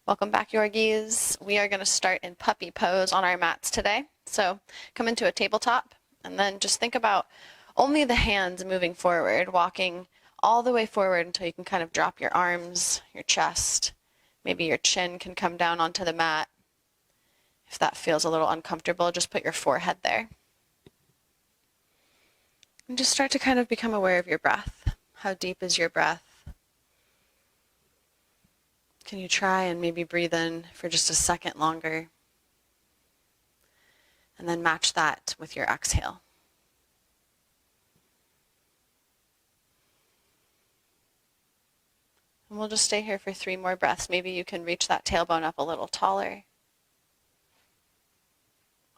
Welcome back, Yorgies. We are going to start in puppy pose on our mats today. So come into a tabletop and then just think about only the hands moving forward, walking all the way forward until you can kind of drop your arms, your chest. Maybe your chin can come down onto the mat. If that feels a little uncomfortable, just put your forehead there. And just start to kind of become aware of your breath. How deep is your breath? Can you try and maybe breathe in for just a second longer? And then match that with your exhale. And we'll just stay here for 3 more breaths. Maybe you can reach that tailbone up a little taller.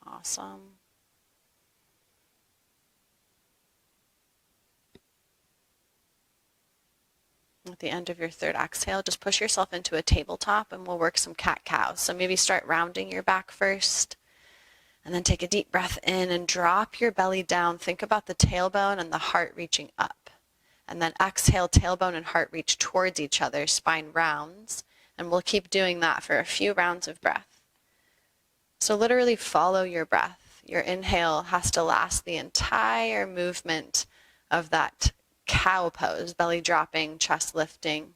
Awesome. At the end of your 3rd exhale, just push yourself into a tabletop and we'll work some cat-cow. So maybe start rounding your back first and then take a deep breath in and drop your belly down. Think about the tailbone and the heart reaching up. And then exhale, tailbone and heart reach towards each other, spine rounds. And we'll keep doing that for a few rounds of breath. So literally follow your breath. Your inhale has to last the entire movement of that cow pose, belly dropping, chest lifting.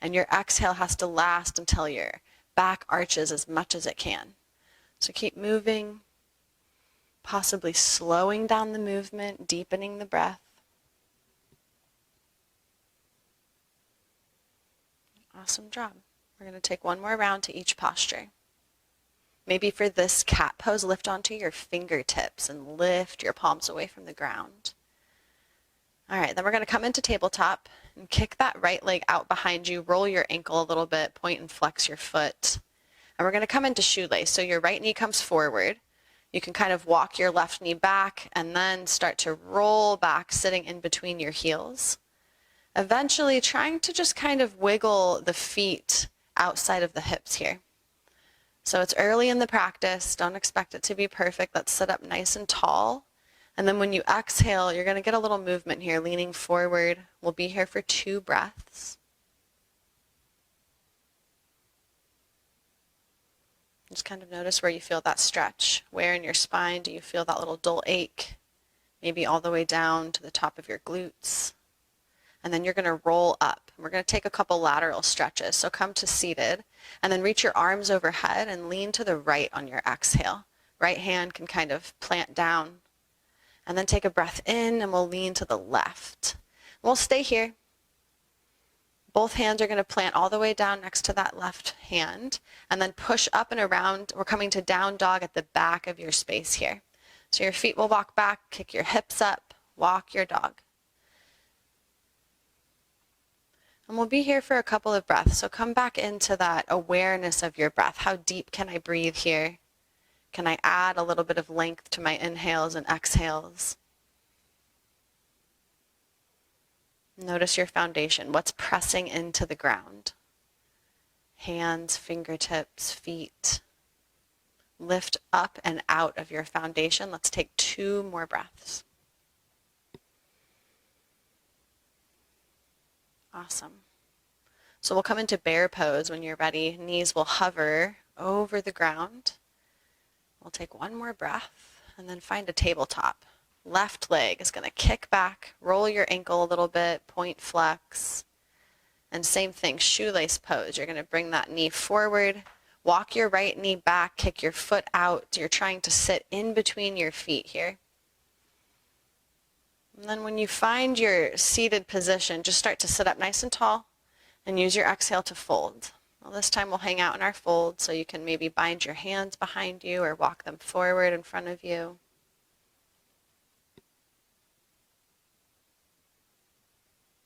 And your exhale has to last until your back arches as much as it can. So keep moving, possibly slowing down the movement, deepening the breath. Awesome job. We're going to take 1 more round to each posture. Maybe for this cat pose, lift onto your fingertips and lift your palms away from the ground. All right, then we're going to come into tabletop and kick that right leg out behind you, roll your ankle a little bit, point and flex your foot. And we're going to come into shoelace. So your right knee comes forward. You can kind of walk your left knee back and then start to roll back, sitting in between your heels. Eventually trying to just kind of wiggle the feet outside of the hips here. So it's early in the practice. Don't expect it to be perfect. Let's sit up nice and tall. And then when you exhale, you're going to get a little movement here, leaning forward. We'll be here for 2 breaths. Just kind of notice where you feel that stretch. Where in your spine do you feel that little dull ache? Maybe all the way down to the top of your glutes. And then you're going to roll up. We're going to take a couple lateral stretches. So come to seated and then reach your arms overhead and lean to the right on your exhale. Right hand can kind of plant down. And then take a breath in and we'll lean to the left. We'll stay here. Both hands are going to plant all the way down next to that left hand and then push up and around. We're coming to down dog at the back of your space here. So your feet will walk back, kick your hips up, walk your dog. And we'll be here for a couple of breaths. So come back into that awareness of your breath. How deep can I breathe here? Can I add a little bit of length to my inhales and exhales? Notice your foundation. What's pressing into the ground? Hands, fingertips, feet. Lift up and out of your foundation. Let's take 2 more breaths. Awesome. So we'll come into bear pose when you're ready. Knees will hover over the ground. We'll take 1 more breath and then find a tabletop. Left leg is going to kick back, roll your ankle a little bit, point flex. And same thing, shoelace pose. You're going to bring that knee forward, walk your right knee back, kick your foot out. You're trying to sit in between your feet here. And then when you find your seated position, just start to sit up nice and tall and use your exhale to fold. Well, this time we'll hang out in our fold so you can maybe bind your hands behind you or walk them forward in front of you.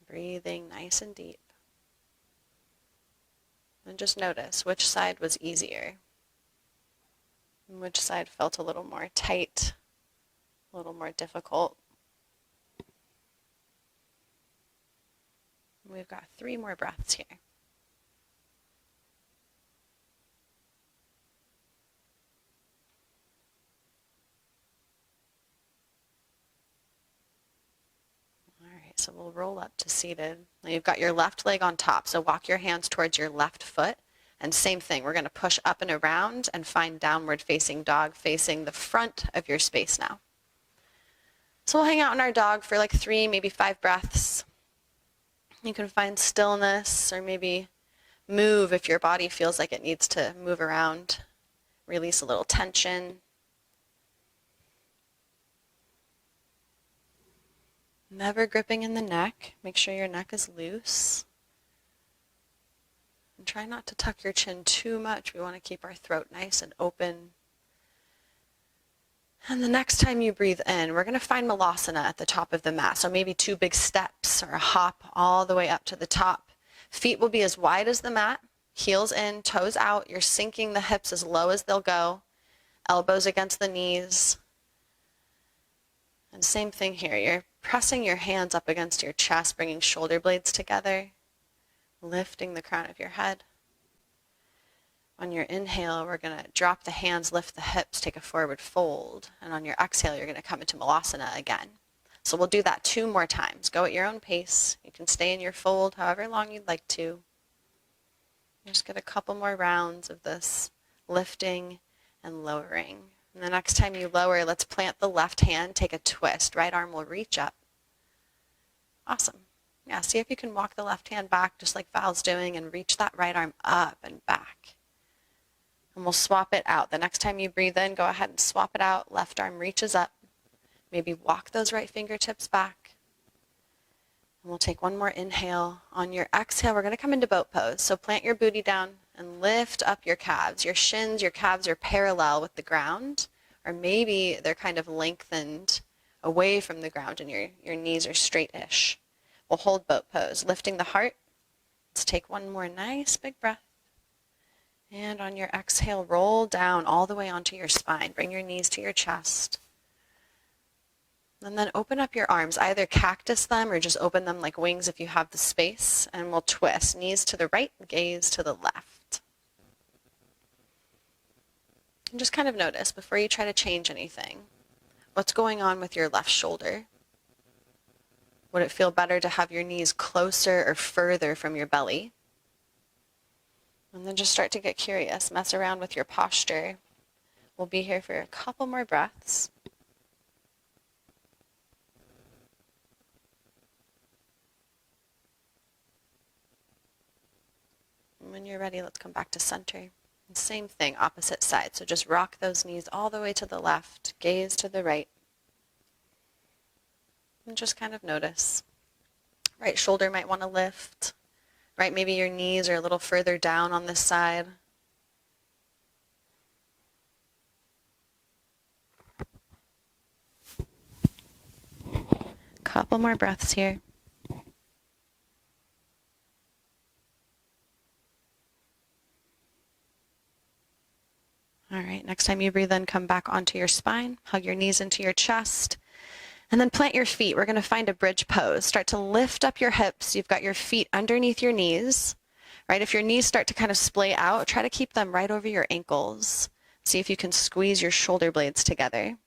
Breathing nice and deep. And just notice which side was easier and which side felt a little more tight, a little more difficult. We've got 3 more breaths here. So we'll roll up to seated. Now you've got your left leg on top, so walk your hands towards your left foot And same thing, we're going to push up and around and find downward facing dog facing the front of your space now. So we'll hang out in our dog for like 3, maybe 5 breaths. You can find stillness or maybe move if your body feels like it needs to move around. Release a little tension. Never gripping in the neck. Make sure your neck is loose. And try not to tuck your chin too much. We want to keep our throat nice and open. And the next time you breathe in, we're going to find Malasana at the top of the mat. So maybe 2 big steps or a hop all the way up to the top. Feet will be as wide as the mat. Heels in, toes out. You're sinking the hips as low as they'll go. Elbows against the knees. And same thing here. You're pressing your hands up against your chest, bringing shoulder blades together, lifting the crown of your head. On your inhale, we're going to drop the hands, lift the hips, take a forward fold. And on your exhale, you're going to come into Malasana again. So we'll do that 2 more times. Go at your own pace. You can stay in your fold however long you'd like to. Just get a couple more rounds of this lifting and lowering. And the next time you lower, let's plant the left hand, take a twist. Right arm will reach up. Awesome. Yeah, see if you can walk the left hand back just like Val's doing and reach that right arm up and back. And we'll swap it out. The next time you breathe in, go ahead and swap it out. Left arm reaches up. Maybe walk those right fingertips back. And we'll take one more inhale. On your exhale, we're going to come into boat pose. So plant your booty down and lift up your calves. Your shins, your calves are parallel with the ground, or maybe they're kind of lengthened away from the ground and your knees are straight-ish. We'll hold boat pose, lifting the heart. Let's take one more nice big breath. And on your exhale, roll down all the way onto your spine. Bring your knees to your chest. And then open up your arms. Either cactus them or just open them like wings if you have the space. And we'll twist. Knees to the right, gaze to the left. And just kind of notice before you try to change anything, what's going on with your left shoulder? Would it feel better to have your knees closer or further from your belly? And then just start to get curious. Mess around with your posture. We'll be here for a couple more breaths. And when you're ready, let's come back to center. And same thing, opposite side. So just rock those knees all the way to the left. Gaze to the right. And just kind of notice. Right shoulder might want to lift. Right, maybe your knees are a little further down on this side. Couple more breaths here. All right, next time you breathe in, come back onto your spine. Hug your knees into your chest. And then plant your feet. We're going to find a bridge pose. Start to lift up your hips. You've got your feet underneath your knees. Right? If your knees start to kind of splay out, try to keep them right over your ankles. See if you can squeeze your shoulder blades together.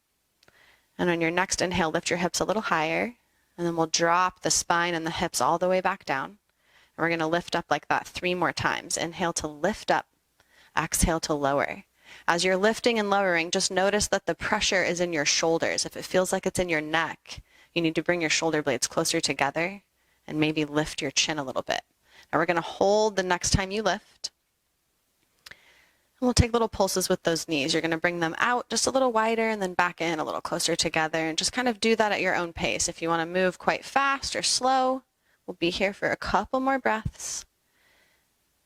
And on your next inhale, lift your hips a little higher. And then we'll drop the spine and the hips all the way back down. And we're going to lift up like that 3 more times. Inhale to lift up. Exhale to lower. As you're lifting and lowering, just notice that the pressure is in your shoulders. If it feels like it's in your neck, you need to bring your shoulder blades closer together and maybe lift your chin a little bit. Now we're going to hold the next time you lift. And we'll take little pulses with those knees. You're going to bring them out just a little wider and then back in a little closer together, and just kind of do that at your own pace. If you want to move quite fast or slow, we'll be here for a couple more breaths.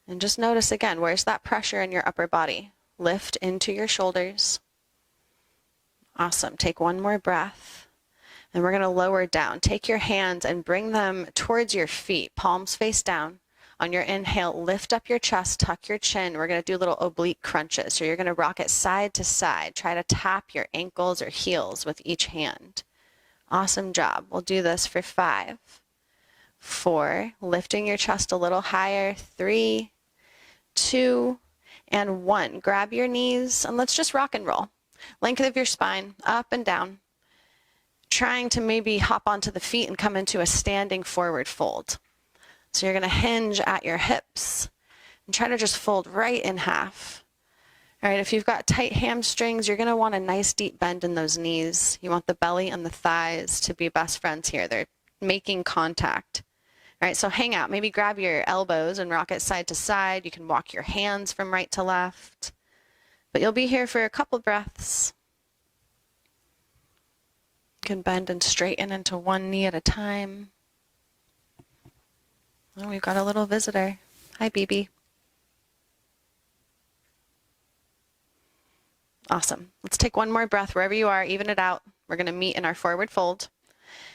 And just notice again, where's that pressure in your upper body? Lift into your shoulders. Awesome. Take one more breath. And we're going to lower down. Take your hands and bring them towards your feet, palms face down. On your inhale, lift up your chest, tuck your chin. We're going to do little oblique crunches. So you're going to rock it side to side. Try to tap your ankles or heels with each hand. Awesome job. We'll do this for 5, 4, lifting your chest a little higher, 3, 2, and 1. Grab your knees and let's just rock and roll. Length of your spine, up and down. Trying to maybe hop onto the feet and come into a standing forward fold. So you're going to hinge at your hips. And try to just fold right in half. All right, if you've got tight hamstrings, you're going to want a nice deep bend in those knees. You want the belly and the thighs to be best friends here. They're making contact. All right, so hang out. Maybe grab your elbows and rock it side to side. You can walk your hands from right to left. But you'll be here for a couple breaths. You can bend and straighten into one knee at a time. Oh, we've got a little visitor. Hi, BB. Awesome. Let's take one more breath wherever you are, even it out. We're going to meet in our forward fold.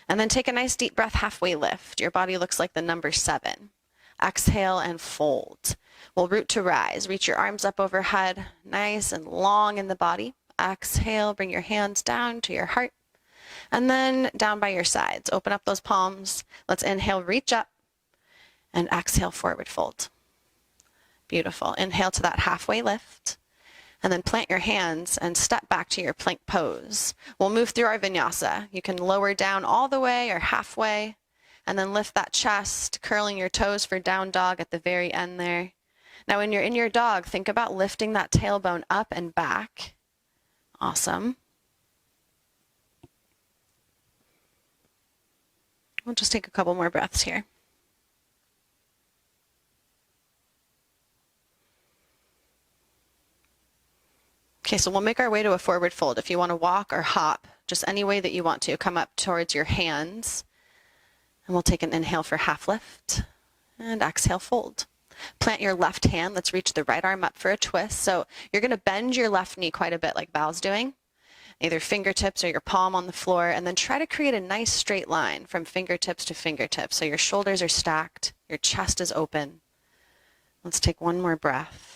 And then take a nice deep breath, halfway lift. Your body looks like the number 7. Exhale and fold. We'll root to rise. Reach your arms up overhead, nice and long in the body. Exhale, bring your hands down to your heart. And then down by your sides. Open up those palms. Let's inhale, reach up. And exhale, forward fold. Beautiful. Inhale to that halfway lift. And then plant your hands and step back to your plank pose. We'll move through our vinyasa. You can lower down all the way or halfway, and then lift that chest, curling your toes for down dog at the very end there. Now when you're in your dog, think about lifting that tailbone up and back. Awesome. We'll just take a couple more breaths here. Okay, so we'll make our way to a forward fold. If you want to walk or hop, just any way that you want to, come up towards your hands. And we'll take an inhale for half lift and exhale, fold. Plant your left hand. Let's reach the right arm up for a twist. So you're going to bend your left knee quite a bit like Val's doing, either fingertips or your palm on the floor, and then try to create a nice straight line from fingertips to fingertips. So your shoulders are stacked, your chest is open. Let's take one more breath.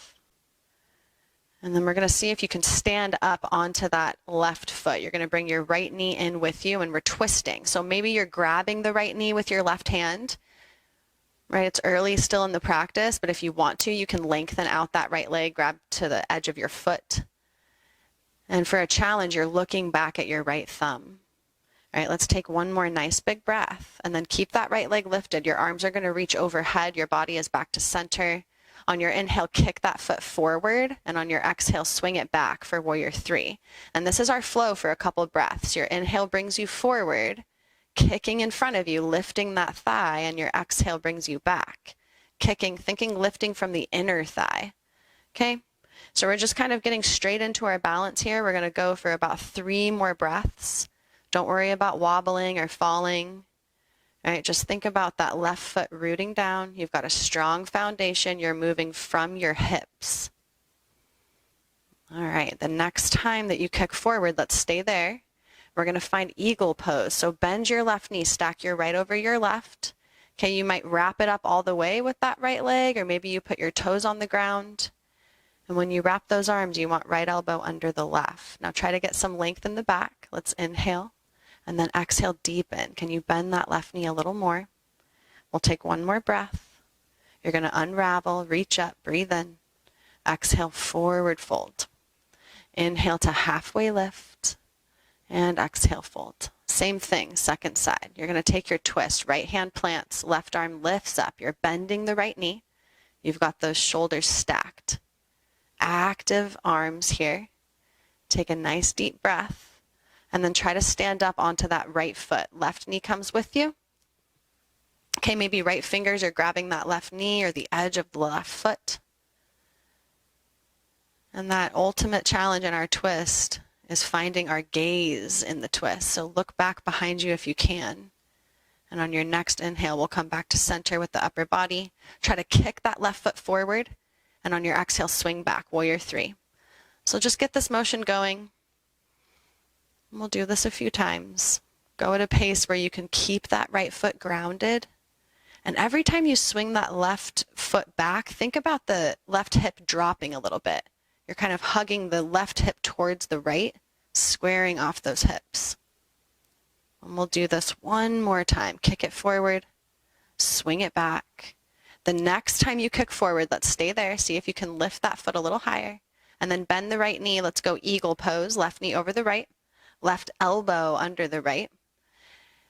And then we're going to see if you can stand up onto that left foot. You're going to bring your right knee in with you, and we're twisting. So maybe you're grabbing the right knee with your left hand, right? It's early still in the practice, but if you want to, you can lengthen out that right leg, grab to the edge of your foot. And for a challenge, you're looking back at your right thumb. All right, let's take one more nice big breath, and then keep that right leg lifted. Your arms are going to reach overhead. Your body is back to center. On your inhale, kick that foot forward, and on your exhale, swing it back for warrior 3. And this is our flow for a couple breaths. Your inhale brings you forward, kicking in front of you, lifting that thigh, and your exhale brings you back, kicking, thinking, lifting from the inner thigh. Okay, so we're just kind of getting straight into our balance here. We're going to go for about 3 more breaths. Don't worry about wobbling or falling. All right, just think about that left foot rooting down. You've got a strong foundation. You're moving from your hips. All right, the next time that you kick forward, let's stay there. We're going to find eagle pose. So bend your left knee, stack your right over your left. Okay, you might wrap it up all the way with that right leg, or maybe you put your toes on the ground. And when you wrap those arms, you want right elbow under the left. Now try to get some length in the back. Let's inhale. And then exhale, deepen. Can you bend that left knee a little more? We'll take one more breath. You're going to unravel, reach up, breathe in. Exhale, forward fold. Inhale to halfway lift. And exhale, fold. Same thing, second side. You're going to take your twist. Right hand plants, left arm lifts up. You're bending the right knee. You've got those shoulders stacked. Active arms here. Take a nice deep breath. And then try to stand up onto that right foot. Left knee comes with you. Okay, maybe right fingers are grabbing that left knee or the edge of the left foot. And that ultimate challenge in our twist is finding our gaze in the twist. So look back behind you if you can. And on your next inhale, we'll come back to center with the upper body. Try to kick that left foot forward. And on your exhale, swing back, warrior 3. So just get this motion going. We'll do this a few times. Go at a pace where you can keep that right foot grounded. And every time you swing that left foot back, think about the left hip dropping a little bit. You're kind of hugging the left hip towards the right, squaring off those hips. And we'll do this one more time. Kick it forward, swing it back. The next time you kick forward, let's stay there. See if you can lift that foot a little higher. And then bend the right knee. Let's go eagle pose, left knee over the right. Left elbow under the right.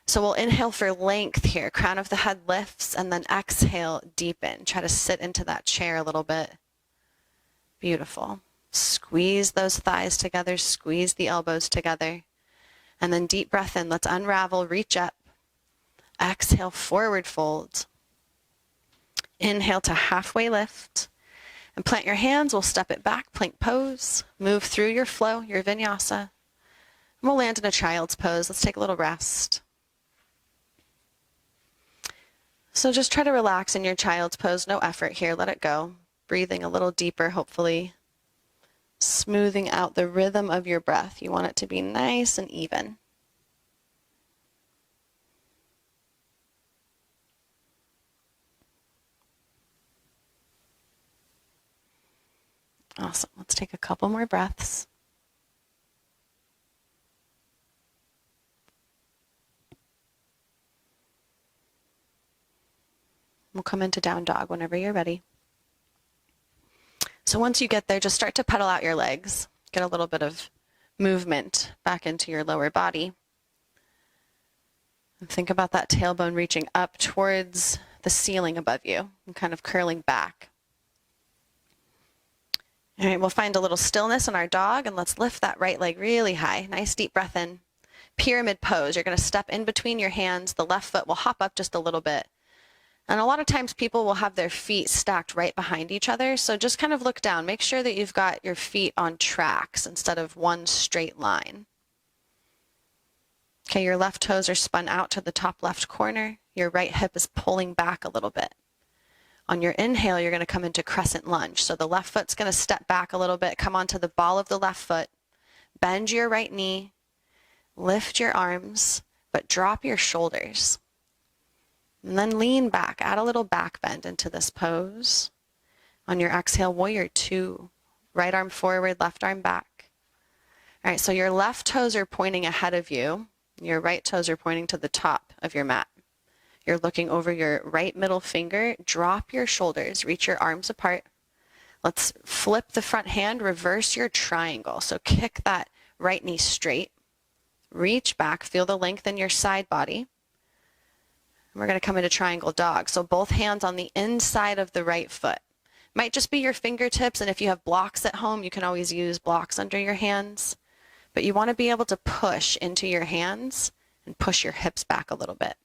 So we'll inhale for length here. Crown of the head lifts, and then exhale, deepen. Try to sit into that chair a little bit. Beautiful. Squeeze those thighs together, squeeze the elbows together. And then deep breath in. Let's unravel, reach up. Exhale, forward fold. Inhale to halfway lift. And plant your hands. We'll step it back, plank pose. Move through your flow, your vinyasa. And we'll land in a child's pose. Let's take a little rest. So just try to relax in your child's pose. No effort here. Let it go. Breathing a little deeper, hopefully. Smoothing out the rhythm of your breath. You want it to be nice and even. Awesome. Let's take a couple more breaths. We'll come into down dog whenever you're ready. So once you get there, just start to pedal out your legs. Get a little bit of movement back into your lower body. And think about that tailbone reaching up towards the ceiling above you and kind of curling back. All right, we'll find a little stillness in our dog, and let's lift that right leg really high. Nice deep breath in. Pyramid pose. You're going to step in between your hands. The left foot will hop up just a little bit. And a lot of times people will have their feet stacked right behind each other. So just kind of look down. Make sure that you've got your feet on tracks instead of one straight line. Okay, your left toes are spun out to the top left corner. Your right hip is pulling back a little bit. On your inhale, you're going to come into crescent lunge. So the left foot's going to step back a little bit, come onto the ball of the left foot, bend your right knee, lift your arms, but drop your shoulders. And then lean back, add a little back bend into this pose. On your exhale, warrior two. Right arm forward, left arm back. All right, so your left toes are pointing ahead of you. Your right toes are pointing to the top of your mat. You're looking over your right middle finger. Drop your shoulders, reach your arms apart. Let's flip the front hand, reverse your triangle. So kick that right knee straight. Reach back, feel the length in your side body. We're going to come into triangle dog. So both hands on the inside of the right foot. Might just be your fingertips, and if you have blocks at home, you can always use blocks under your hands. But you want to be able to push into your hands and push your hips back a little bit.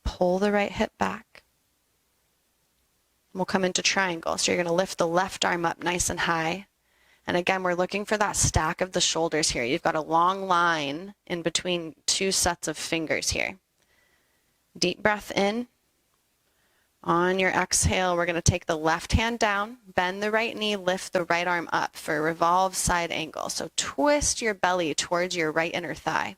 Pull the right hip back. We'll come into triangle. So you're going to lift the left arm up nice and high. And again, we're looking for that stack of the shoulders here. You've got a long line in between two sets of fingers here. Deep breath in. On your exhale, we're going to take the left hand down, bend the right knee, lift the right arm up for a revolve side angle. So twist your belly towards your right inner thigh.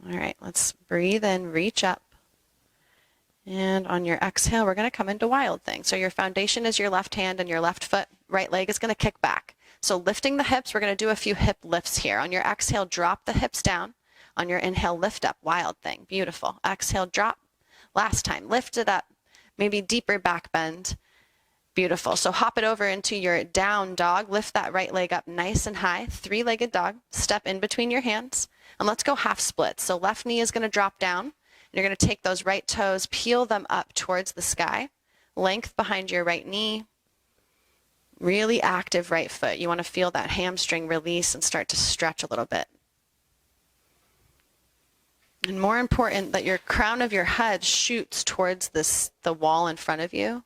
All right, let's breathe in, reach up. And on your exhale, we're going to come into wild thing. So your foundation is your left hand and your left foot. Right leg is going to kick back. So lifting the hips, we're going to do a few hip lifts here. On your exhale, drop the hips down. On your inhale, lift up, wild thing. Beautiful. Exhale, drop. Last time, lift it up. Maybe deeper back bend. Beautiful. So hop it over into your down dog. Lift that right leg up nice and high. Three-legged dog. Step in between your hands. And let's go half split. So left knee is going to drop down. And you're going to take those right toes, peel them up towards the sky. Length behind your right knee. Really active right foot. You want to feel that hamstring release and start to stretch a little bit. And more important, that your crown of your head shoots towards the wall in front of you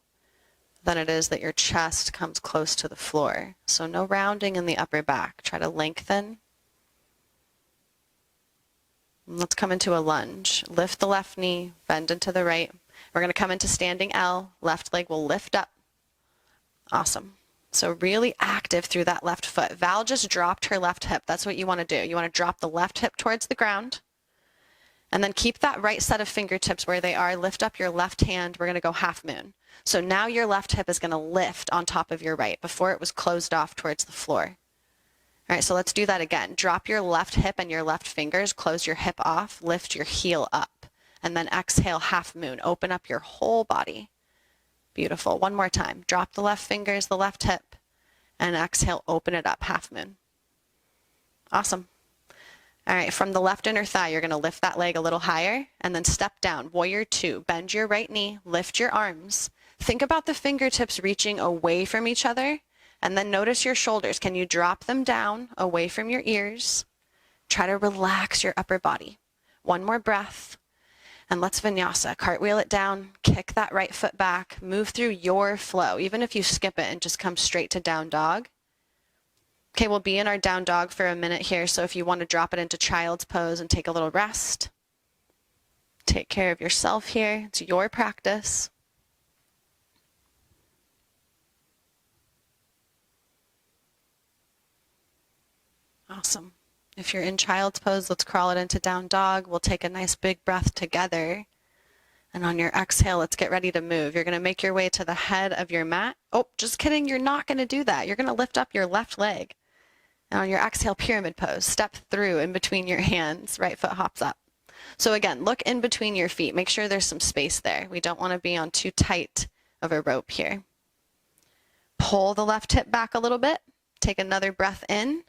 than it is that your chest comes close to the floor. So no rounding in the upper back. Try to lengthen. And let's come into a lunge. Lift the left knee, bend into the right. We're going to come into standing L. Left leg will lift up. Awesome. So really active through that left foot. Val just dropped her left hip. That's what you want to do. You want to drop the left hip towards the ground. And then keep that right set of fingertips where they are. Lift up your left hand. We're going to go half moon. So now your left hip is going to lift on top of your right. Before it was closed off towards the floor. All right, so let's do that again. Drop your left hip and your left fingers. Close your hip off. Lift your heel up. And then exhale, half moon. Open up your whole body. Beautiful. One more time. Drop the left fingers, the left hip. And exhale, open it up, half moon. Awesome. All right, from the left inner thigh, you're going to lift that leg a little higher and then step down. Warrior two. Bend your right knee, lift your arms. Think about the fingertips reaching away from each other, and then notice your shoulders. Can you drop them down away from your ears? Try to relax your upper body. One more breath, and let's vinyasa. Cartwheel it down, kick that right foot back, move through your flow, even if you skip it and just come straight to down dog. Okay, we'll be in our down dog for a minute here, so if you want to drop it into child's pose and take a little rest, take care of yourself here. It's your practice. Awesome. If you're in child's pose, let's crawl it into down dog. We'll take a nice big breath together. And on your exhale, let's get ready to move. You're going to make your way to the head of your mat. Oh, just kidding. You're not going to do that. You're going to lift up your left leg. And on your exhale, pyramid pose, step through in between your hands. Right foot hops up. So again, look in between your feet. Make sure there's some space there. We don't want to be on too tight of a rope here. Pull the left hip back a little bit. Take another breath in.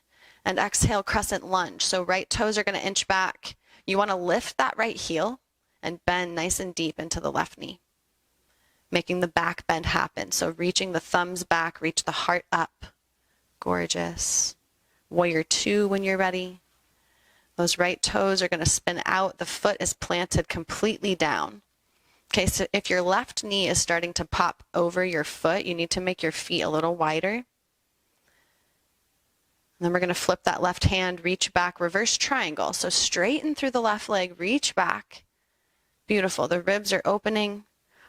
And exhale, crescent lunge. So right toes are going to inch back. You want to lift that right heel and bend nice and deep into the left knee, making the back bend happen. So reaching the thumbs back, reach the heart up. Gorgeous. Warrior two when you're ready. Those right toes are going to spin out. The foot is planted completely down. Okay, so if your left knee is starting to pop over your foot, you need to make your feet a little wider. And then we're going to flip that left hand, reach back, reverse triangle. So straighten through the left leg, reach back. Beautiful. The ribs are opening.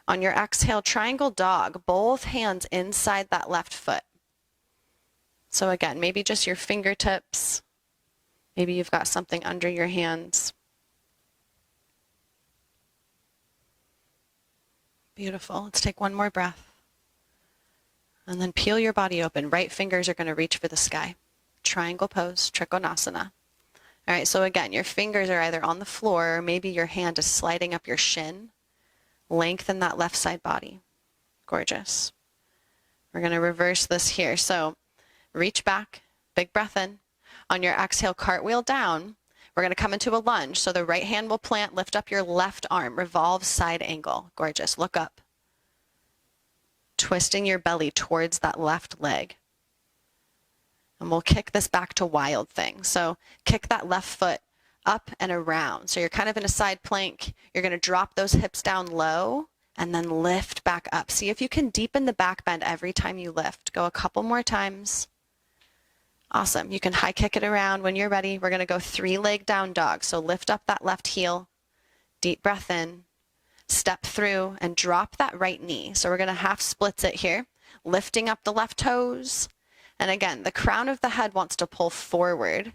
On your exhale, triangle dog, both hands inside that left foot. So again, maybe just your fingertips. Maybe you've got something under your hands. Beautiful. Let's take one more breath. And then peel your body open. Right fingers are going to reach for the sky. Triangle pose, Trikonasana. All right, so again, your fingers are either on the floor or maybe your hand is sliding up your shin. Lengthen that left side body. Gorgeous. We're going to reverse this here. So reach back, big breath in. On your exhale, cartwheel down. We're going to come into a lunge. So the right hand will plant, lift up your left arm, revolve side angle. Gorgeous. Look up. Twisting your belly towards that left leg. And we'll kick this back to wild thing. So kick that left foot up and around. So you're kind of in a side plank. You're going to drop those hips down low and then lift back up. See if you can deepen the back bend every time you lift. Go a couple more times. Awesome. You can high kick it around. When you're ready, we're going to go 3-leg down dog. So lift up that left heel, deep breath in, step through and drop that right knee. So we're going to half splits it here, lifting up the left toes. And again, the crown of the head wants to pull forward.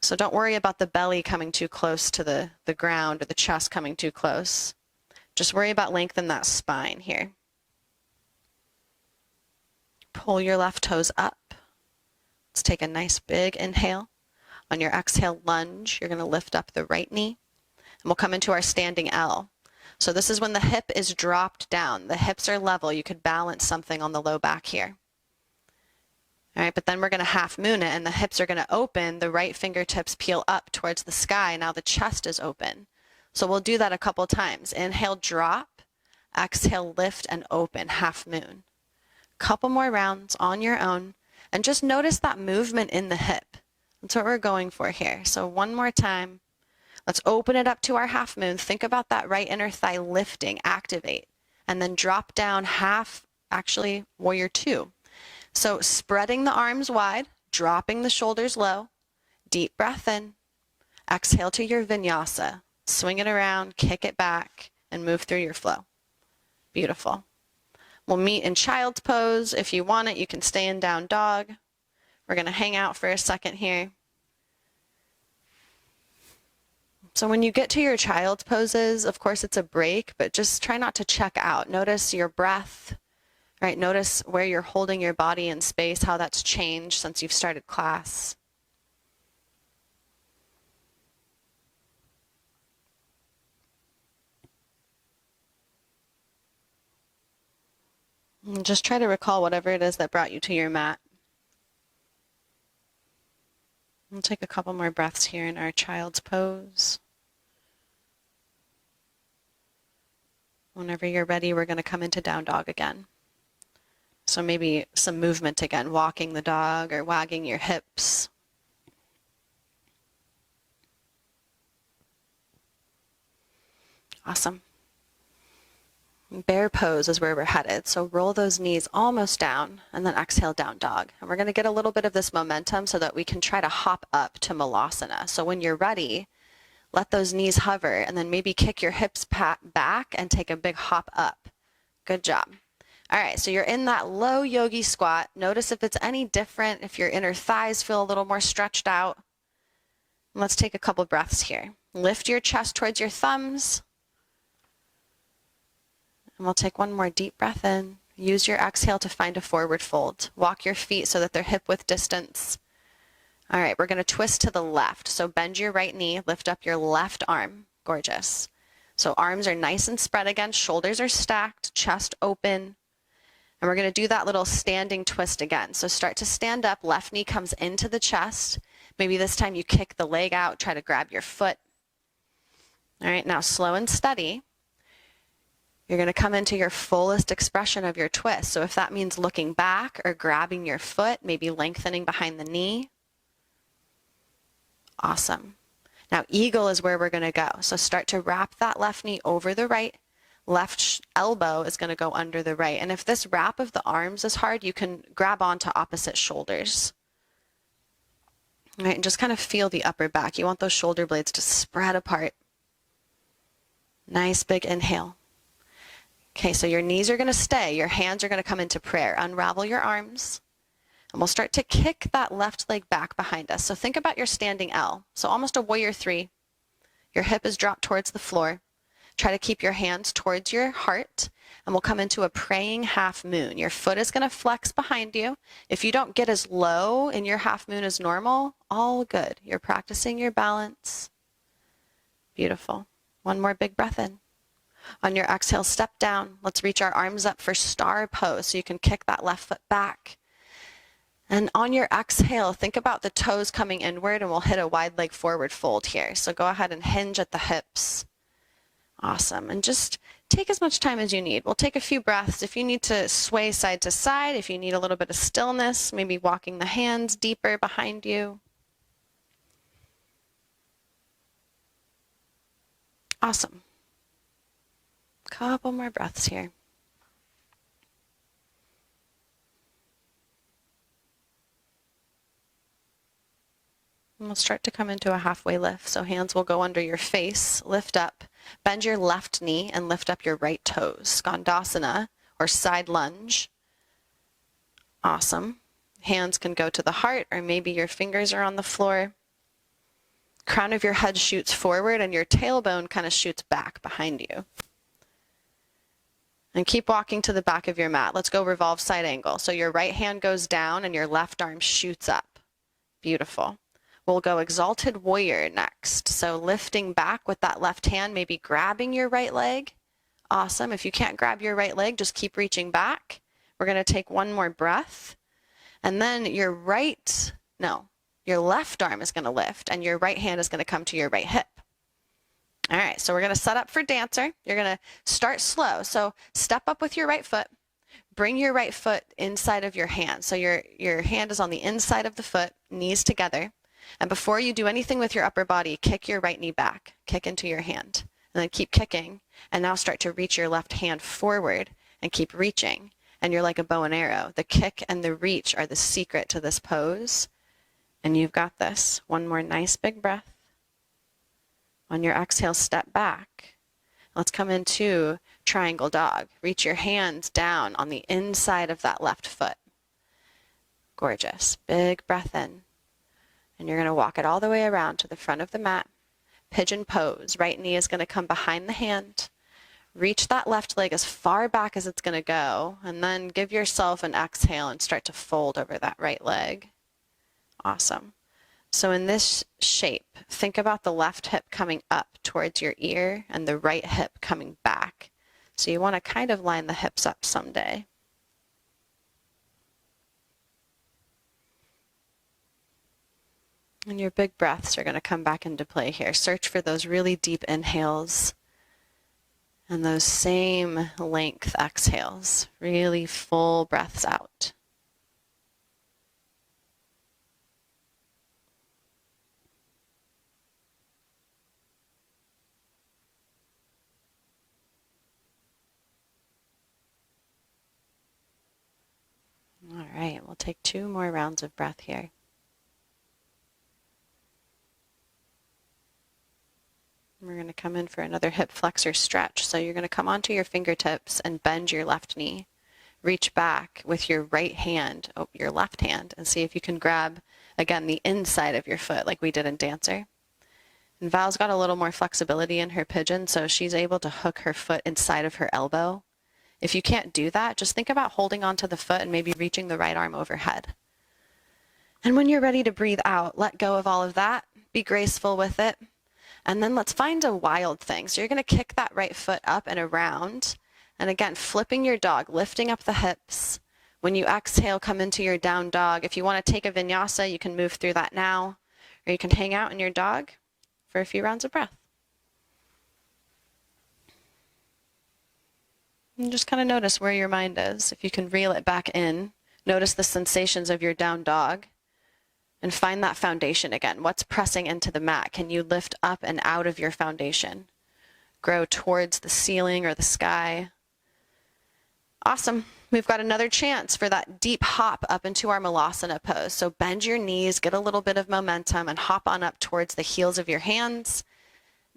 So don't worry about the belly coming too close to the ground or the chest coming too close. Just worry about lengthening that spine here. Pull your left toes up. Let's take a nice big inhale. On your exhale, lunge. You're going to lift up the right knee. And we'll come into our standing L. So this is when the hip is dropped down. The hips are level. You could balance something on the low back here. All right, but then we're going to half moon it, and the hips are going to open. The right fingertips peel up towards the sky. Now the chest is open. So we'll do that a couple times. Inhale, drop. Exhale, lift and open, half moon. Couple more rounds on your own. And just notice that movement in the hip. That's what we're going for here. So one more time. Let's open it up to our half moon. Think about that right inner thigh lifting, activate. And then drop down half, actually warrior two. So spreading the arms wide, dropping the shoulders low, deep breath in, exhale to your vinyasa. Swing it around, kick it back, and move through your flow. Beautiful. We'll meet in child's pose. If you want it, you can stay in down dog. We're going to hang out for a second here. So when you get to your child's poses, of course it's a break, but just try not to check out. Notice your breath. Right, notice where you're holding your body in space, how that's changed since you've started class. And just try to recall whatever it is that brought you to your mat. We'll take a couple more breaths here in our child's pose. Whenever you're ready, we're going to come into down dog again. So maybe some movement again, walking the dog or wagging your hips. Awesome. Bear pose is where we're headed. So roll those knees almost down and then exhale, down dog. And we're going to get a little bit of this momentum so that we can try to hop up to malasana. So when you're ready, let those knees hover and then maybe kick your hips back and take a big hop up. Good job. All right, so you're in that low yogi squat. Notice if it's any different, if your inner thighs feel a little more stretched out. Let's take a couple breaths here. Lift your chest towards your thumbs. And we'll take one more deep breath in. Use your exhale to find a forward fold. Walk your feet so that they're hip-width distance. All right, we're going to twist to the left. So bend your right knee, lift up your left arm. Gorgeous. So arms are nice and spread again. Shoulders are stacked, chest open. And we're going to do that little standing twist again. So start to stand up. Left knee comes into the chest. Maybe this time you kick the leg out. Try to grab your foot. All right, now slow and steady. You're going to come into your fullest expression of your twist. So if that means looking back or grabbing your foot, maybe lengthening behind the knee. Awesome. Now eagle is where we're going to go. So start to wrap that left knee over the right. Left elbow is going to go under the right. And if this wrap of the arms is hard, you can grab onto opposite shoulders. All right, and just kind of feel the upper back. You want those shoulder blades to spread apart. Nice big inhale. Okay, so your knees are going to stay. Your hands are going to come into prayer. Unravel your arms. And we'll start to kick that left leg back behind us. So think about your standing L. So almost a warrior three. Your hip is dropped towards the floor. Try to keep your hands towards your heart. And we'll come into a praying half moon. Your foot is going to flex behind you. If you don't get as low in your half moon as normal, all good. You're practicing your balance. Beautiful. One more big breath in. On your exhale, step down. Let's reach our arms up for star pose so you can kick that left foot back. And on your exhale, think about the toes coming inward and we'll hit a wide leg forward fold here. So go ahead and hinge at the hips. Awesome. And just take as much time as you need. We'll take a few breaths. If you need to sway side to side, if you need a little bit of stillness, maybe walking the hands deeper behind you. Awesome. Couple more breaths here. And we'll start to come into a halfway lift. So hands will go under your face, lift up, bend your left knee and lift up your right toes. Skandasana or side lunge. Awesome. Hands can go to the heart or maybe your fingers are on the floor. Crown of your head shoots forward and your tailbone kind of shoots back behind you. And keep walking to the back of your mat. Let's go revolve side angle. So your right hand goes down and your left arm shoots up. Beautiful. We'll go exalted warrior next. So lifting back with that left hand, maybe grabbing your right leg. Awesome. If you can't grab your right leg, just keep reaching back. We're going to take one more breath. And then your left arm is going to lift and your right hand is going to come to your right hip. All right, so we're going to set up for dancer. You're going to start slow. So step up with your right foot. Bring your right foot inside of your hand. So your hand is on the inside of the foot, knees together. And before you do anything with your upper body, kick your right knee back. Kick into your hand. And then keep kicking. And now start to reach your left hand forward and keep reaching. And you're like a bow and arrow. The kick and the reach are the secret to this pose. And you've got this. One more nice big breath. On your exhale, step back. Let's come into triangle dog. Reach your hands down on the inside of that left foot. Gorgeous. Big breath in. And you're going to walk it all the way around to the front of the mat. Pigeon pose. Right knee is going to come behind the hand. Reach that left leg as far back as it's going to go. And then give yourself an exhale and start to fold over that right leg. Awesome. So in this shape, think about the left hip coming up towards your ear and the right hip coming back. So you want to kind of line the hips up someday. And your big breaths are going to come back into play here. Search for those really deep inhales and those same length exhales, really full breaths out. All right, we'll take 2 more rounds of breath here. We're going to come in for another hip flexor stretch. So you're going to come onto your fingertips and bend your left knee. Reach back with your right hand, your left hand, and see if you can grab, again, the inside of your foot like we did in Dancer. And Val's got a little more flexibility in her pigeon, so she's able to hook her foot inside of her elbow. If you can't do that, just think about holding onto the foot and maybe reaching the right arm overhead. And when you're ready to breathe out, let go of all of that. Be graceful with it. And then let's find a wild thing. So you're going to kick that right foot up and around. And again, flipping your dog, lifting up the hips. When you exhale, come into your down dog. If you want to take a vinyasa, you can move through that now. Or you can hang out in your dog for a few rounds of breath. And just kind of notice where your mind is. If you can reel it back in, notice the sensations of your down dog. And find that foundation again. What's pressing into the mat? Can you lift up and out of your foundation? Grow towards the ceiling or the sky. Awesome. We've got another chance for that deep hop up into our Malasana pose. So bend your knees, get a little bit of momentum, and hop on up towards the heels of your hands.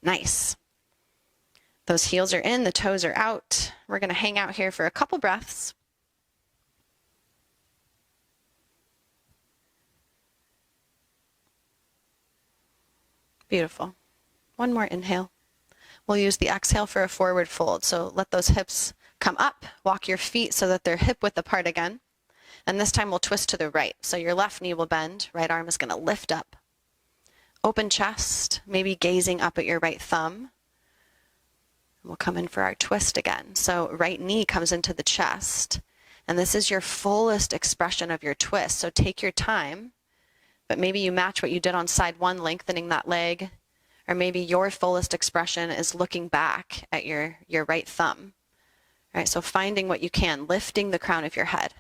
Nice. Those heels are in, the toes are out. We're going to hang out here for a couple breaths. Beautiful. One more inhale. We'll use the exhale for a forward fold. So let those hips come up. Walk your feet so that they're hip width apart again. And this time we'll twist to the right. So your left knee will bend. Right arm is going to lift up. Open chest, maybe gazing up at your right thumb. We'll come in for our twist again. So right knee comes into the chest. And this is your fullest expression of your twist. So take your time. But maybe you match what you did on side one, lengthening that leg. Or maybe your fullest expression is looking back at your right thumb. All right, so finding what you can, lifting the crown of your head.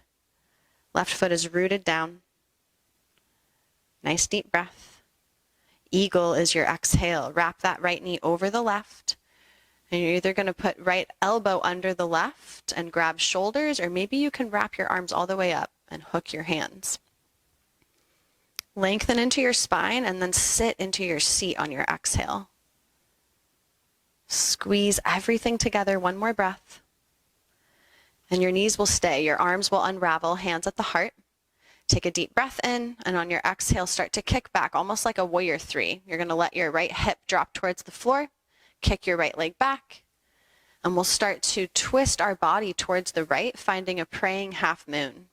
Left foot is rooted down. Nice deep breath. Eagle is your exhale. Wrap that right knee over the left. And you're either going to put right elbow under the left and grab shoulders, or maybe you can wrap your arms all the way up and hook your hands. Lengthen into your spine and then sit into your seat on your exhale. Squeeze everything together. One more breath. And your knees will stay. Your arms will unravel, hands at the heart. Take a deep breath in, and on your exhale, start to kick back, almost like a warrior 3. You're going to let your right hip drop towards the floor, kick your right leg back, and we'll start to twist our body towards the right, finding a praying half moon.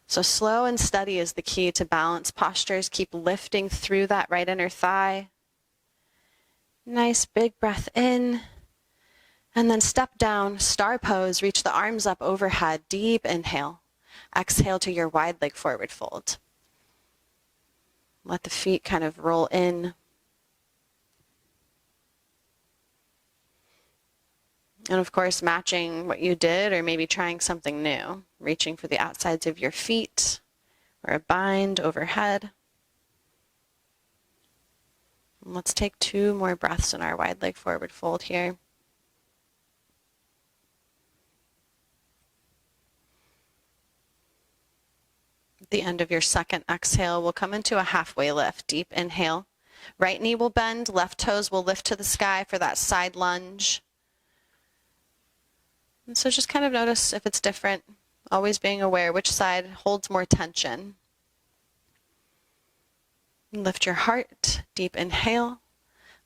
So slow and steady is the key to balanced postures. Keep lifting through that right inner thigh. Nice big breath in. And then step down, star pose, reach the arms up overhead, deep inhale. Exhale to your wide leg forward fold. Let the feet kind of roll in. And of course, matching what you did or maybe trying something new, reaching for the outsides of your feet or a bind overhead. And let's take 2 more breaths in our wide leg forward fold here. At the end of your second exhale, we'll come into a halfway lift. Deep inhale. Right knee will bend, left toes will lift to the sky for that side lunge. And so just kind of notice if it's different, always being aware which side holds more tension. Lift your heart, deep inhale.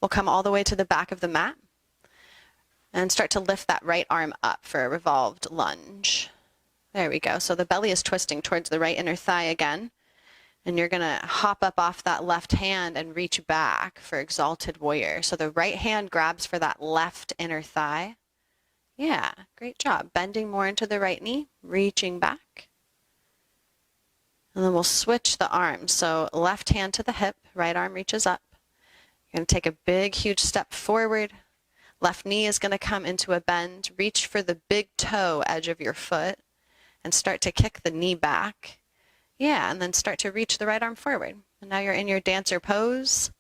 We'll come all the way to the back of the mat and start to lift that right arm up for a revolved lunge. There we go. So the belly is twisting towards the right inner thigh again. And you're going to hop up off that left hand and reach back for exalted warrior. So the right hand grabs for that left inner thigh. Yeah, great job. Bending more into the right knee, reaching back. And then we'll switch the arms. So left hand to the hip, right arm reaches up. You're going to take a big, huge step forward. Left knee is going to come into a bend. Reach for the big toe edge of your foot and start to kick the knee back. Yeah, and then start to reach the right arm forward. And now you're in your dancer pose.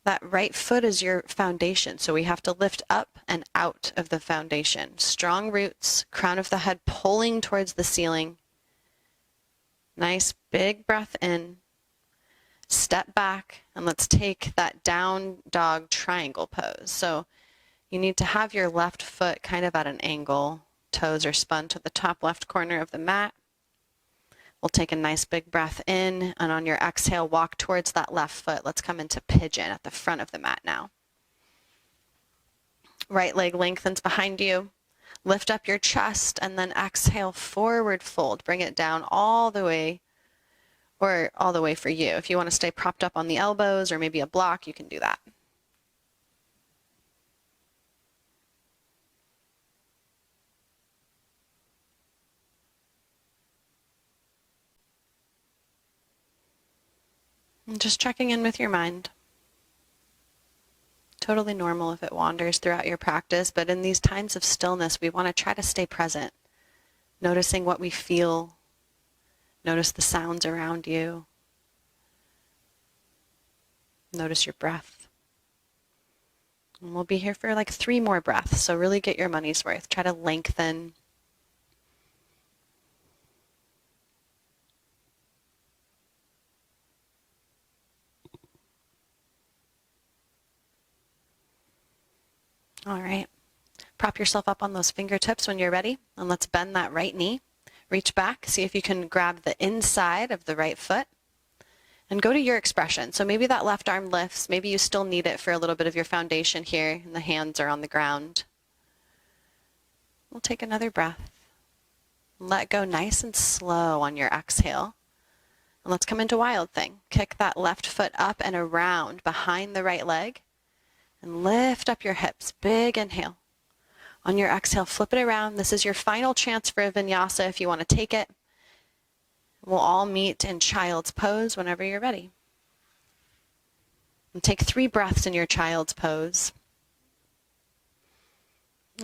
That right foot is your foundation, so we have to lift up and out of the foundation. Strong roots, crown of the head pulling towards the ceiling. Nice big breath in. Step back, and let's take that down dog triangle pose. So you need to have your left foot kind of at an angle. Toes are spun to the top left corner of the mat. We'll take a nice big breath in, and on your exhale, walk towards that left foot. Let's come into pigeon at the front of the mat now. Right leg lengthens behind you. Lift up your chest, and then exhale, forward fold. Bring it down all the way, or all the way for you. If you want to stay propped up on the elbows or maybe a block, you can do that. And just checking in with your mind. Totally normal if it wanders throughout your practice, but in these times of stillness, we want to try to stay present, noticing what we feel, notice the sounds around you, notice your breath. And we'll be here for like 3 more breaths, so really get your money's worth. Try to lengthen. All right. Prop yourself up on those fingertips when you're ready, and let's bend that right knee. Reach back, see if you can grab the inside of the right foot, and go to your expression. So maybe that left arm lifts, maybe you still need it for a little bit of your foundation here, and the hands are on the ground. We'll take another breath. Let go nice and slow on your exhale. And let's come into wild thing. Kick that left foot up and around behind the right leg, and lift up your hips. Big inhale. On your exhale, flip it around. This is your final chance for a vinyasa if you want to take it. We'll all meet in child's pose whenever you're ready. And take 3 breaths in your child's pose.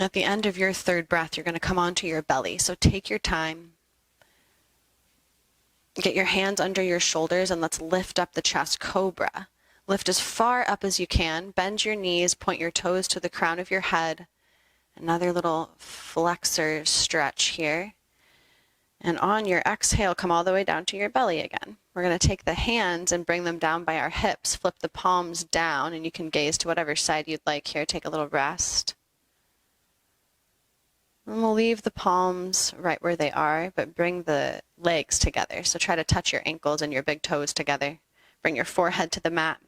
At the end of your 3rd breath, you're going to come onto your belly. So take your time. Get your hands under your shoulders, and let's lift up the chest, cobra. Lift as far up as you can. Bend your knees, point your toes to the crown of your head. Another little flexor stretch here. And on your exhale, come all the way down to your belly again. We're going to take the hands and bring them down by our hips. Flip the palms down, and you can gaze to whatever side you'd like here. Take a little rest. And we'll leave the palms right where they are, but bring the legs together. So try to touch your ankles and your big toes together. Bring your forehead to the mat.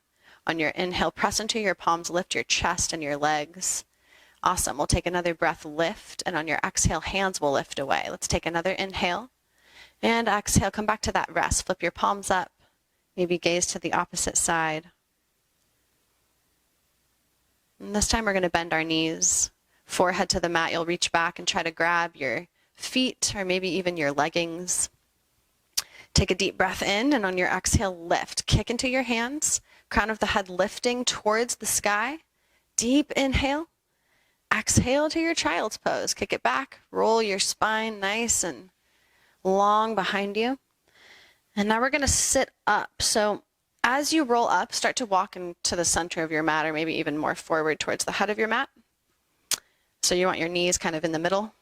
On your inhale, press into your palms, lift your chest and your legs. Awesome. We'll take another breath, lift, and on your exhale, hands will lift away. Let's take another inhale and exhale. Come back to that rest. Flip your palms up. Maybe gaze to the opposite side. And this time we're going to bend our knees. Forehead to the mat. You'll reach back and try to grab your feet or maybe even your leggings. Take a deep breath in, and on your exhale, lift. Kick into your hands. Crown of the head lifting towards the sky. Deep inhale. Exhale to your child's pose. Kick it back. Roll your spine nice and long behind you. And now we're going to sit up. So as you roll up, start to walk into the center of your mat, or maybe even more forward towards the head of your mat. So you want your knees kind of in the middle.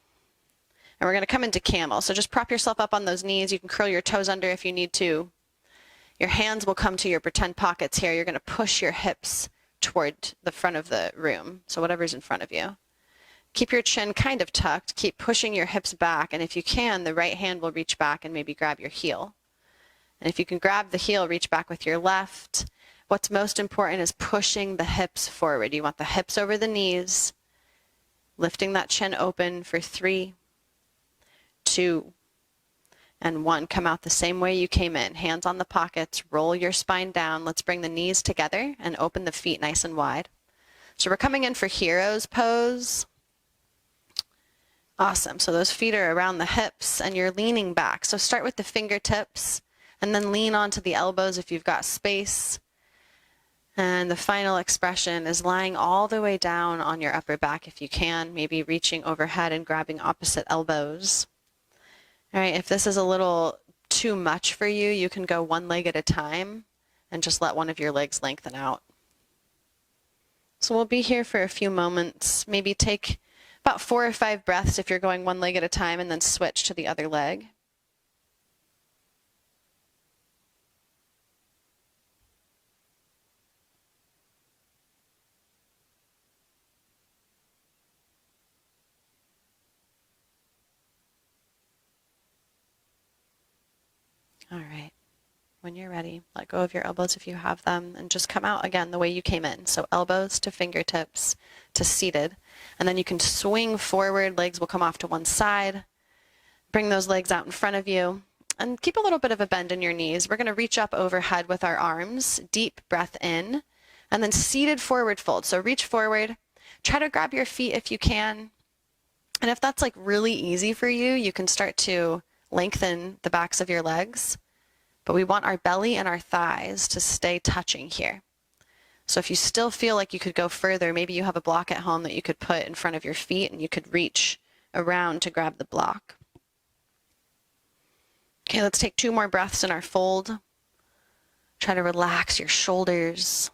And we're going to come into camel. So just prop yourself up on those knees. You can curl your toes under if you need to. Your hands will come to your pretend pockets here. You're going to push your hips toward the front of the room. So whatever's in front of you. Keep your chin kind of tucked. Keep pushing your hips back. And if you can, the right hand will reach back and maybe grab your heel. And if you can grab the heel, reach back with your left. What's most important is pushing the hips forward. You want the hips over the knees. Lifting that chin open for 3, 2, and 1. Come out the same way you came in. Hands on the pockets. Roll your spine down. Let's bring the knees together and open the feet nice and wide. So we're coming in for hero's pose. Awesome. So those feet are around the hips and you're leaning back. So start with the fingertips. And then lean onto the elbows if you've got space. And the final expression is lying all the way down on your upper back if you can, maybe reaching overhead and grabbing opposite elbows. All right, if this is a little too much for you, you can go one leg at a time and just let one of your legs lengthen out. So we'll be here for a few moments, maybe take about 4 or 5 breaths if you're going one leg at a time, and then switch to the other leg. All right. When you're ready, let go of your elbows if you have them, and just come out again the way you came in. So elbows to fingertips to seated. And then you can swing forward. Legs will come off to one side. Bring those legs out in front of you. And keep a little bit of a bend in your knees. We're going to reach up overhead with our arms. Deep breath in. And then seated forward fold. So reach forward. Try to grab your feet if you can. And if that's like really easy for you, you can start to lengthen the backs of your legs. But we want our belly and our thighs to stay touching here. So if you still feel like you could go further, maybe you have a block at home that you could put in front of your feet and you could reach around to grab the block. Okay, let's take 2 more breaths in our fold. Try to relax your shoulders.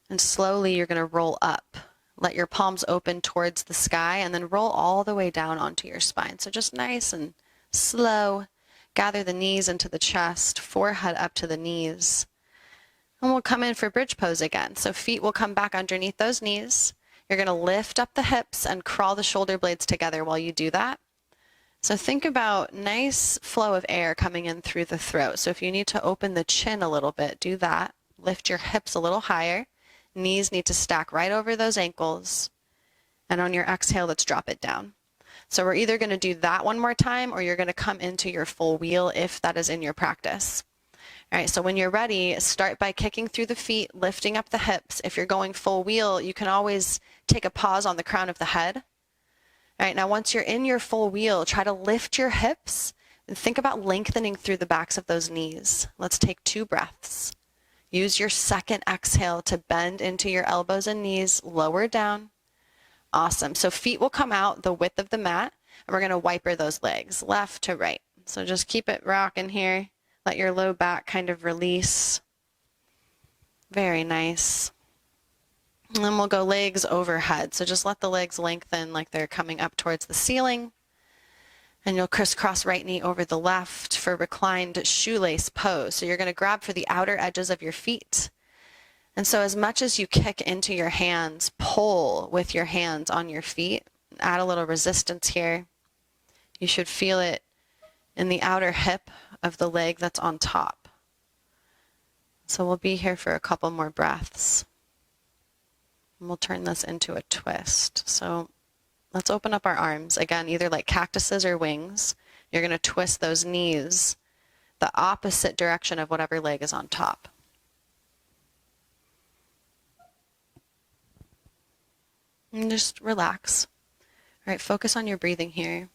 And slowly you're going to roll up. Let your palms open towards the sky and then roll all the way down onto your spine. So just nice and slow. Gather the knees into the chest, forehead up to the knees. And we'll come in for bridge pose again. So feet will come back underneath those knees. You're going to lift up the hips and crawl the shoulder blades together while you do that. So think about nice flow of air coming in through the throat. So if you need to open the chin a little bit, do that. Lift your hips a little higher. Knees need to stack right over those ankles. And on your exhale, let's drop it down. So we're either going to do that one more time, or you're going to come into your full wheel if that is in your practice. All right, so when you're ready, start by kicking through the feet, lifting up the hips. If you're going full wheel, you can always take a pause on the crown of the head. All right, now once you're in your full wheel, try to lift your hips and think about lengthening through the backs of those knees. Let's take 2 breaths. Use your second exhale to bend into your elbows and knees, lower down. Awesome. So feet will come out the width of the mat, and we're going to wiper those legs left to right. So just keep it rocking here. Let your low back kind of release. Very nice. And then we'll go legs overhead. So just let the legs lengthen like they're coming up towards the ceiling. And you'll crisscross right knee over the left for reclined shoelace pose. So you're going to grab for the outer edges of your feet. And so as much as you kick into your hands, pull with your hands on your feet. Add a little resistance here. You should feel it in the outer hip of the leg that's on top. So we'll be here for a couple more breaths. And we'll turn this into a twist. So let's open up our arms. Again, either like cactuses or wings. You're going to twist those knees the opposite direction of whatever leg is on top. And just relax. All right, focus on your breathing here.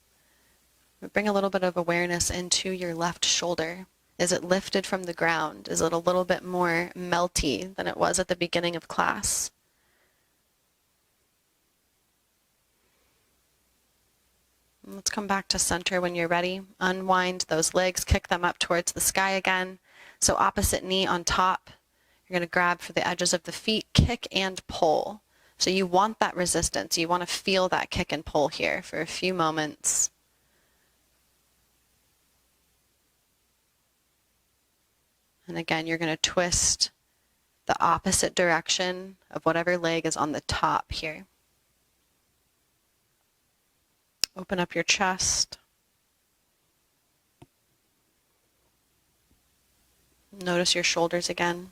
Bring a little bit of awareness into your left shoulder. Is it lifted from the ground? Is it a little bit more melty than it was at the beginning of class? Let's come back to center when you're ready. Unwind those legs, kick them up towards the sky again. So opposite knee on top. You're going to grab for the edges of the feet, kick and pull. So you want that resistance. You want to feel that kick and pull here for a few moments. And again, you're going to twist the opposite direction of whatever leg is on the top here. Open up your chest. Notice your shoulders again.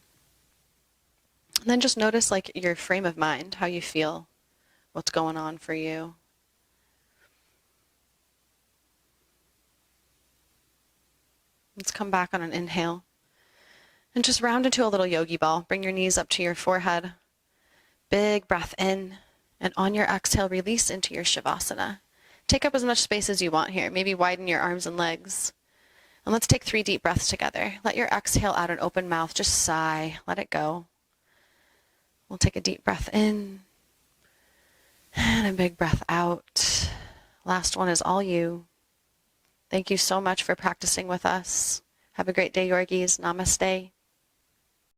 And then just notice like your frame of mind, how you feel, what's going on for you. Let's come back on an inhale. And just round into a little yogi ball. Bring your knees up to your forehead. Big breath in. And on your exhale, release into your Shavasana. Take up as much space as you want here. Maybe widen your arms and legs. And let's take 3 deep breaths together. Let your exhale out an open mouth. Just sigh. Let it go. We'll take a deep breath in and a big breath out. Last one is all you. Thank you so much for practicing with us. Have a great day, Yorgies. Namaste.